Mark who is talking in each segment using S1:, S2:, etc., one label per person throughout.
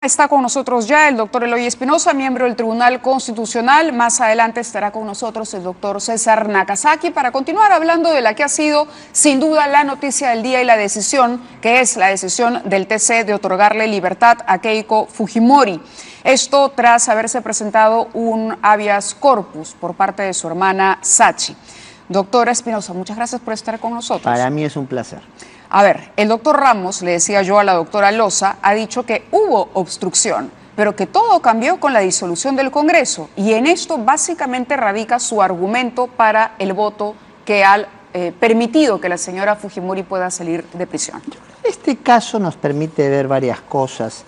S1: Está con nosotros ya el doctor Eloy Espinosa, miembro del Tribunal Constitucional. Más adelante estará con nosotros el doctor César Nakazaki para continuar hablando de la que ha sido sin duda la noticia del día y la decisión, que es la decisión del TC de otorgarle libertad a Keiko Fujimori. Esto tras haberse presentado un habeas corpus por parte de su hermana Sachi. Doctora Espinosa, muchas gracias por estar con nosotros.
S2: Para mí es un placer.
S1: A ver, el doctor Ramos, le decía yo a la doctora Loza, ha dicho que hubo obstrucción, pero que todo cambió con la disolución del Congreso. Y en esto básicamente radica su argumento para el voto que ha permitido que la señora Fujimori pueda salir de prisión.
S2: Este caso nos permite ver varias cosas.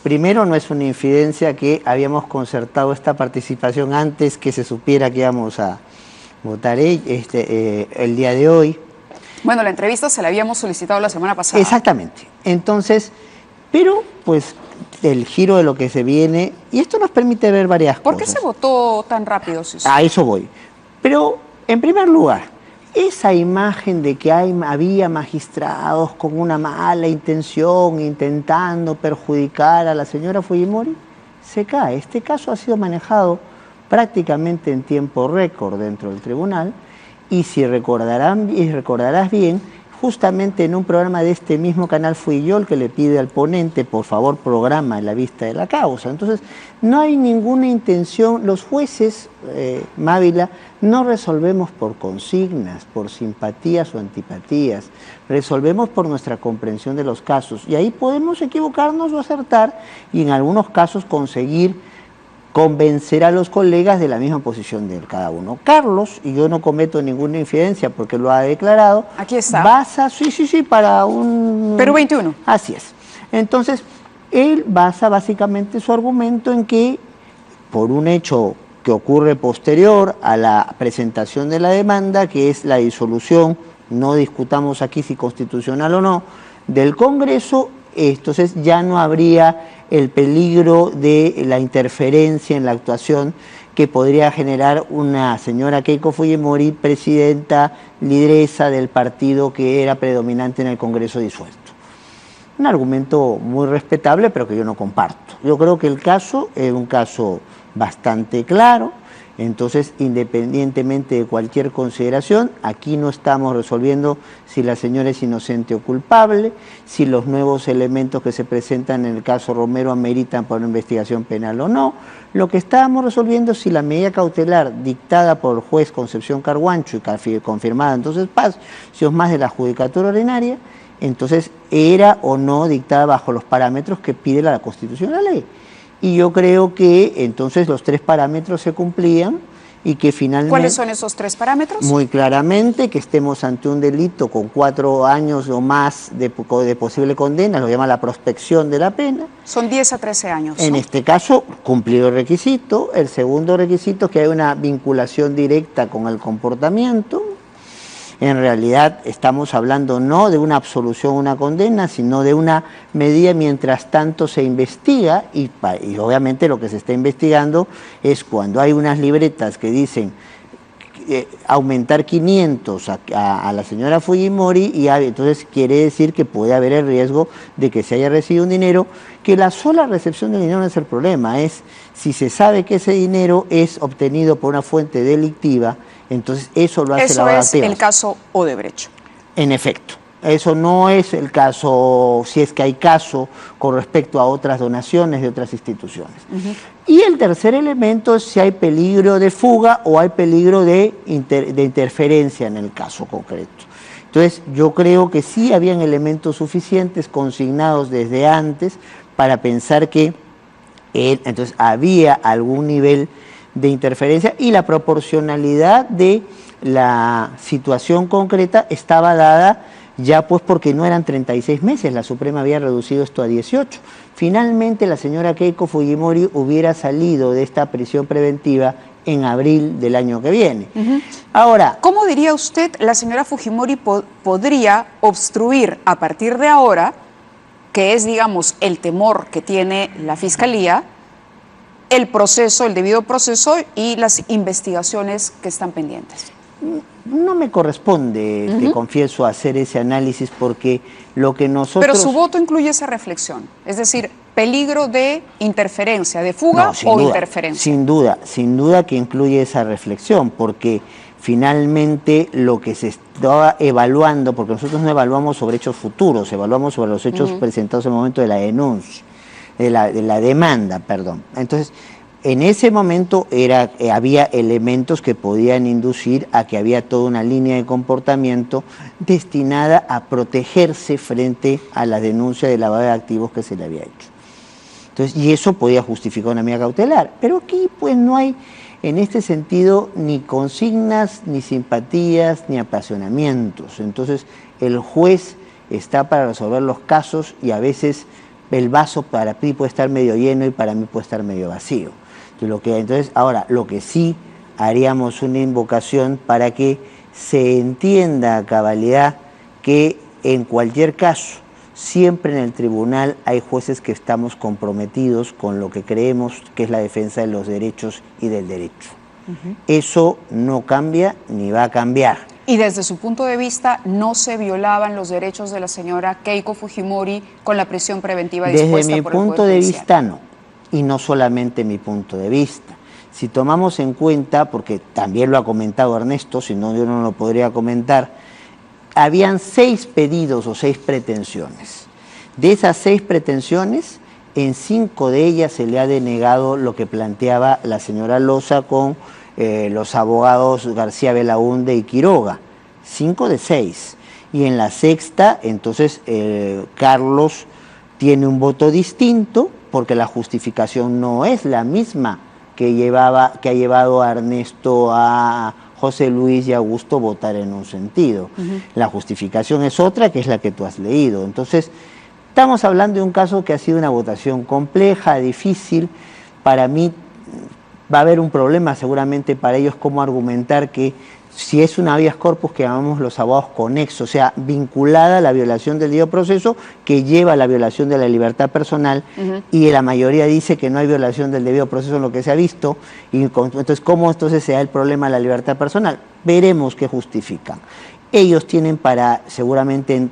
S2: Primero, no es una infidencia que habíamos concertado esta participación antes que se supiera que íbamos a votar el día de hoy.
S1: Bueno, la entrevista se la habíamos solicitado la semana pasada.
S2: Exactamente. Entonces, pero pues el giro de lo que se viene, y esto nos permite ver varias cosas.
S1: ¿Por qué se votó tan rápido?
S2: A eso voy. Pero, en primer lugar, esa imagen de que había magistrados con una mala intención intentando perjudicar a la señora Fujimori, se cae. Este caso ha sido manejado prácticamente en tiempo récord dentro del tribunal. Y si recordarás bien, justamente en un programa de este mismo canal fui yo el que le pide al ponente, por favor, programa la vista de la causa. Entonces, no hay ninguna intención, los jueces, Mávila, no resolvemos por consignas, por simpatías o antipatías, resolvemos por nuestra comprensión de los casos. Y ahí podemos equivocarnos o acertar y en algunos casos conseguir convencer a los colegas de la misma posición de cada uno. Carlos, y yo no cometo ninguna infidencia porque lo ha declarado,
S1: aquí está.
S2: Basa, sí, para un...
S1: Perú 21.
S2: Así es. Entonces, él basa básicamente su argumento en que, por un hecho que ocurre posterior a la presentación de la demanda, que es la disolución, no discutamos aquí si constitucional o no, del Congreso, entonces ya no habría el peligro de la interferencia en la actuación que podría generar una señora Keiko Fujimori, presidenta, lideresa del partido que era predominante en el Congreso disuelto. Un argumento muy respetable, pero que yo no comparto. Yo creo que el caso es un caso bastante claro. Entonces, independientemente de cualquier consideración, aquí no estamos resolviendo si la señora es inocente o culpable, si los nuevos elementos que se presentan en el caso Romero ameritan para una investigación penal o no. Lo que estábamos resolviendo es si la medida cautelar dictada por el juez Concepción Carguancho y confirmada entonces espacios más de la judicatura ordinaria, entonces era o no dictada bajo los parámetros que pide la Constitución y la ley. Y yo creo que entonces los tres parámetros se cumplían y que finalmente...
S1: ¿Cuáles son esos tres parámetros?
S2: Muy claramente que estemos ante un delito con 4 años o más de posible condena, lo llama la prospección de la pena.
S1: Son 10 a 13 años.
S2: En este caso, cumplido el requisito. El segundo requisito es que hay una vinculación directa con el comportamiento. En realidad estamos hablando no de una absolución o una condena, sino de una medida mientras tanto se investiga y obviamente lo que se está investigando es cuando hay unas libretas que dicen aumentar 500 a la señora Fujimori y entonces quiere decir que puede haber el riesgo de que se haya recibido un dinero, que la sola recepción del dinero no es el problema, es si se sabe que ese dinero es obtenido por una fuente delictiva, entonces eso lo hace la
S1: Eso es el caso Odebrecht.
S2: En efecto, eso no es el caso, si es que hay caso con respecto a otras donaciones de otras instituciones. Y el tercer elemento es si hay peligro de fuga o hay peligro de interferencia en el caso concreto. Entonces yo creo que sí habían elementos suficientes consignados desde antes para pensar que entonces había algún nivel de interferencia y la proporcionalidad de la situación concreta estaba dada ya pues porque no eran 36 meses, la Suprema había reducido esto a 18. Finalmente la señora Keiko Fujimori hubiera salido de esta prisión preventiva en abril del año que viene. Ahora,
S1: ¿cómo diría usted la señora Fujimori podría obstruir a partir de ahora, que es digamos el temor que tiene la Fiscalía, el proceso, el debido proceso y las investigaciones que están pendientes?
S2: No me corresponde, te confieso, hacer ese análisis porque lo que nosotros...
S1: Pero su voto incluye esa reflexión, es decir, peligro de interferencia, de fuga o interferencia.
S2: Sin duda que incluye esa reflexión, porque finalmente lo que se estaba evaluando, porque nosotros no evaluamos sobre hechos futuros, evaluamos sobre los hechos presentados en el momento de la denuncia, de la demanda, perdón. Entonces, en ese momento había elementos que podían inducir a que había toda una línea de comportamiento destinada a protegerse frente a la denuncia de lavado de activos que se le había hecho. Entonces, y eso podía justificar una medida cautelar. Pero aquí pues no hay en este sentido ni consignas, ni simpatías, ni apasionamientos. Entonces el juez está para resolver los casos y a veces el vaso para ti puede estar medio lleno y para mí puede estar medio vacío. Entonces, ahora, lo que sí haríamos una invocación para que se entienda a cabalidad que en cualquier caso, siempre en el tribunal hay jueces que estamos comprometidos con lo que creemos que es la defensa de los derechos y del derecho. Eso no cambia ni va a cambiar.
S1: Y desde su punto de vista, ¿no se violaban los derechos de la señora Keiko Fujimori con la prisión preventiva dispuesta por el Poder Judicial?
S2: Desde mi punto de vista, no. Y no solamente mi punto de vista. Si tomamos en cuenta, porque también lo ha comentado Ernesto, si no yo no lo podría comentar, habían 6 pedidos o 6 pretensiones. De esas 6 pretensiones, en 5 de ellas se le ha denegado lo que planteaba la señora Loza con los abogados García Belaúnde y Quiroga. 5 de 6. Y en la 6ª, entonces, Carlos tiene un voto distinto, porque la justificación no es la misma que ha llevado a Ernesto, a José Luis y a Augusto a votar en un sentido. La justificación es otra, que es la que tú has leído. Entonces, estamos hablando de un caso que ha sido una votación compleja, difícil. Para mí va a haber un problema seguramente para ellos cómo argumentar que si es una habeas corpus que llamamos los abogados conexos, o sea, vinculada a la violación del debido proceso, que lleva a la violación de la libertad personal, y la mayoría dice que no hay violación del debido proceso en lo que se ha visto, y entonces, ¿cómo entonces se da el problema de la libertad personal? Veremos qué justifican. Ellos tienen para, seguramente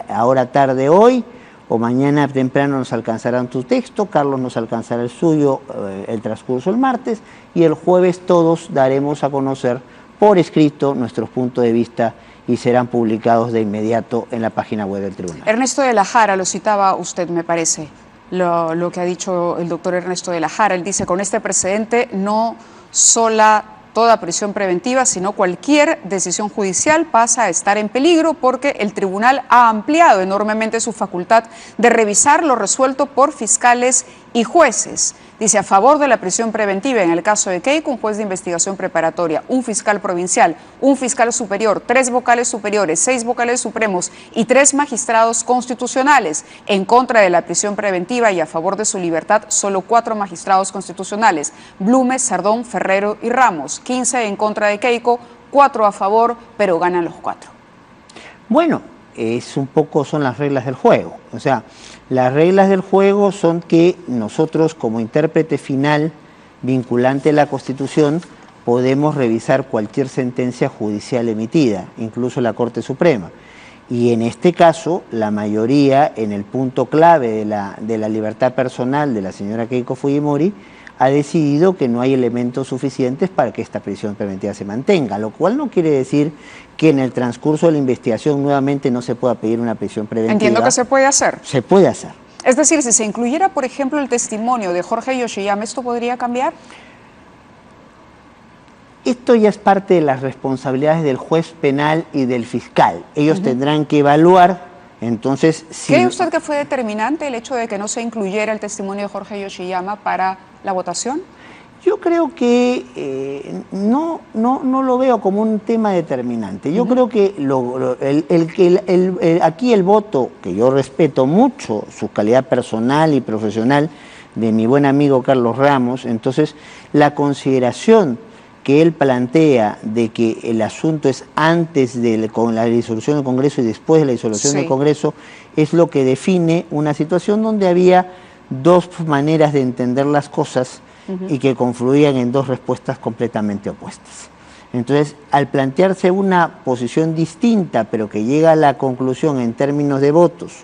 S2: ahora tarde hoy, o mañana temprano nos alcanzarán tu texto, Carlos nos alcanzará el suyo, el transcurso el martes, y el jueves todos daremos a conocer por escrito nuestros puntos de vista y serán publicados de inmediato en la página web del tribunal.
S1: Ernesto de la Jara, lo citaba usted, me parece, lo que ha dicho el doctor Ernesto de la Jara. Él dice, con este precedente no sola toda prisión preventiva, sino cualquier decisión judicial pasa a estar en peligro porque el tribunal ha ampliado enormemente su facultad de revisar lo resuelto por fiscales y jueces. Dice, a favor de la prisión preventiva, en el caso de Keiko, un juez de investigación preparatoria, un fiscal provincial, un fiscal superior, 3 vocales superiores, 6 vocales supremos y 3 magistrados constitucionales. En contra de la prisión preventiva y a favor de su libertad, solo 4 magistrados constitucionales, Blumes, Sardón, Ferrero y Ramos. 15 en contra de Keiko, 4 a favor, pero ganan los 4.
S2: Bueno, son las reglas del juego. O sea, las reglas del juego son que nosotros como intérprete final vinculante de la Constitución podemos revisar cualquier sentencia judicial emitida, incluso la Corte Suprema. Y en este caso, la mayoría, en el punto clave de la libertad personal de la señora Keiko Fujimori, ha decidido que no hay elementos suficientes para que esta prisión preventiva se mantenga, lo cual no quiere decir que en el transcurso de la investigación nuevamente no se pueda pedir una prisión preventiva.
S1: Entiendo que se puede hacer.
S2: Se puede hacer.
S1: Es decir, si se incluyera, por ejemplo, el testimonio de Jorge Yoshiyama, ¿esto podría cambiar?
S2: Esto ya es parte de las responsabilidades del juez penal y del fiscal. Ellos tendrán que evaluar, entonces...
S1: ¿Cree usted que fue determinante el hecho de que no se incluyera el testimonio de Jorge Yoshiyama para la votación?
S2: Yo creo que no lo veo como un tema determinante. Yo creo que aquí el voto, que yo respeto mucho su calidad personal y profesional de mi buen amigo Carlos Ramos, entonces la consideración que él plantea de que el asunto es antes con la disolución del Congreso y después de la disolución del Congreso es lo que define una situación donde había 2 maneras de entender las cosas y que confluían en 2 respuestas completamente opuestas. Entonces, al plantearse una posición distinta, pero que llega a la conclusión en términos de votos,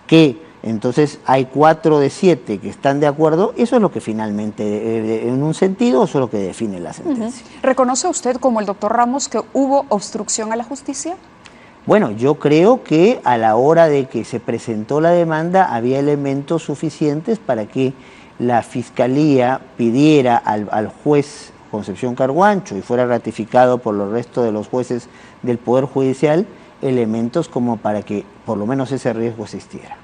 S2: que entonces hay 4 de 7 que están de acuerdo, eso es lo que finalmente, en un sentido, eso es lo que define la sentencia.
S1: ¿Reconoce usted, como el doctor Ramos, que hubo obstrucción a la justicia?
S2: Bueno, yo creo que a la hora de que se presentó la demanda había elementos suficientes para que la Fiscalía pidiera al juez Concepción Carguancho y fuera ratificado por los restos de los jueces del Poder Judicial elementos como para que por lo menos ese riesgo existiera.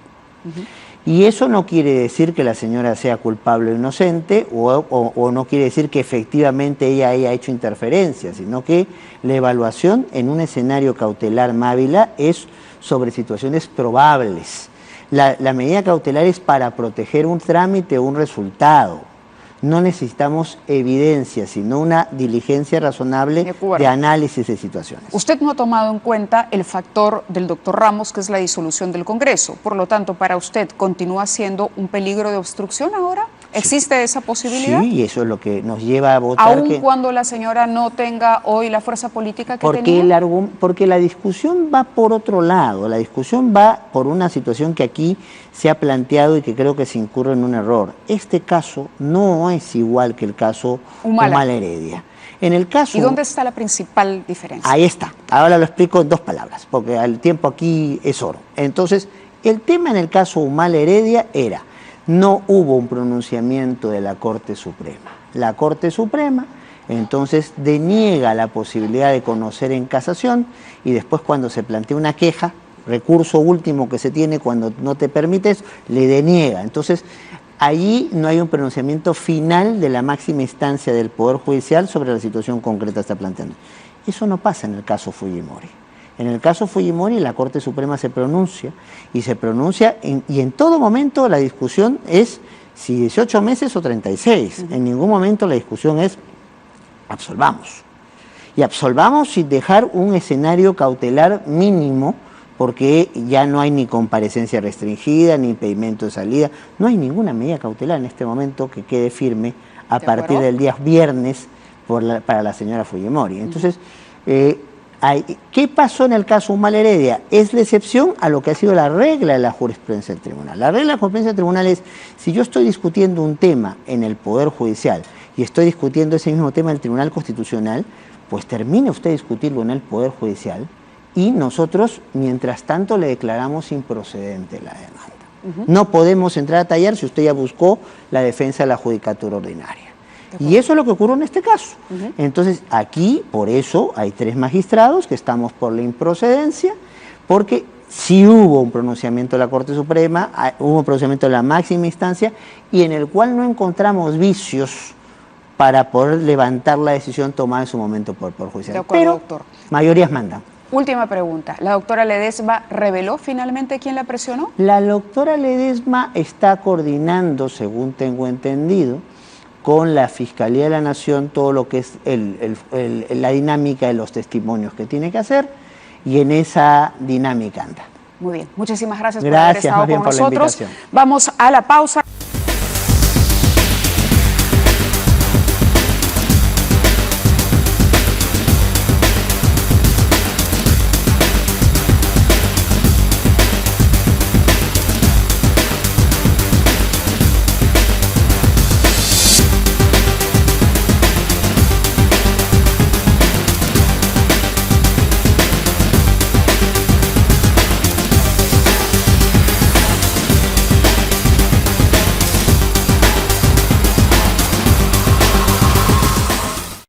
S2: Y eso no quiere decir que la señora sea culpable o inocente, o no quiere decir que efectivamente ella haya hecho interferencia, sino que la evaluación en un escenario cautelar Mávila es sobre situaciones probables. La medida cautelar es para proteger un trámite o un resultado. No necesitamos evidencia, sino una diligencia razonable de análisis de situaciones.
S1: Usted no ha tomado en cuenta el factor del doctor Ramos, que es la disolución del Congreso. Por lo tanto, para usted, ¿continúa siendo un peligro de obstrucción ahora? ¿Existe esa posibilidad?
S2: Sí, y eso es lo que nos lleva a votar.
S1: Aun cuando la señora no tenga hoy la fuerza política que tenía.
S2: Porque la discusión va por otro lado, la discusión va por una situación que aquí se ha planteado y que creo que se incurre en un error. Este caso no es igual que el caso Humala Heredia. En el caso,
S1: ¿y dónde está la principal diferencia?
S2: Ahí está, ahora lo explico en 2 palabras, porque el tiempo aquí es oro. Entonces, el tema en el caso Humala Heredia era: no hubo un pronunciamiento de la Corte Suprema. La Corte Suprema entonces deniega la posibilidad de conocer en casación y después, cuando se plantea una queja, recurso último que se tiene cuando no te permites, le deniega. Entonces, allí no hay un pronunciamiento final de la máxima instancia del Poder Judicial sobre la situación concreta que está planteando. Eso no pasa en el caso Fujimori. En el caso Fujimori la Corte Suprema se pronuncia, y en todo momento la discusión es si 18 meses o 36. En ningún momento la discusión es absolvamos. Y absolvamos sin dejar un escenario cautelar mínimo, porque ya no hay ni comparecencia restringida, ni impedimento de salida, no hay ninguna medida cautelar en este momento que quede firme a partir del día viernes para la señora Fujimori. Entonces, ¿qué pasó en el caso Humala Heredia? Es la excepción a lo que ha sido la regla de la jurisprudencia del tribunal. La regla de la jurisprudencia del tribunal es: si yo estoy discutiendo un tema en el Poder Judicial y estoy discutiendo ese mismo tema en el Tribunal Constitucional, pues termine usted de discutirlo en el Poder Judicial y nosotros, mientras tanto, le declaramos improcedente la demanda. No podemos entrar a tallar si usted ya buscó la defensa de la judicatura ordinaria. Y eso es lo que ocurrió en este caso. Entonces, aquí, por eso, hay 3 magistrados que estamos por la improcedencia, porque sí hubo un pronunciamiento de la Corte Suprema, hubo un pronunciamiento de la máxima instancia, y en el cual no encontramos vicios para poder levantar la decisión tomada en su momento por el Poder Judicial.
S1: De acuerdo,
S2: pero
S1: doctor.
S2: Mayorías mandan.
S1: Última pregunta. ¿La doctora Ledesma reveló finalmente quién la presionó?
S2: La doctora Ledesma está coordinando, según tengo entendido, con la Fiscalía de la Nación todo lo que es la dinámica de los testimonios que tiene que hacer, y en esa dinámica anda.
S1: Muy bien, muchísimas gracias por haber estado con nosotros.
S2: Por la invitación.
S1: Vamos a la pausa.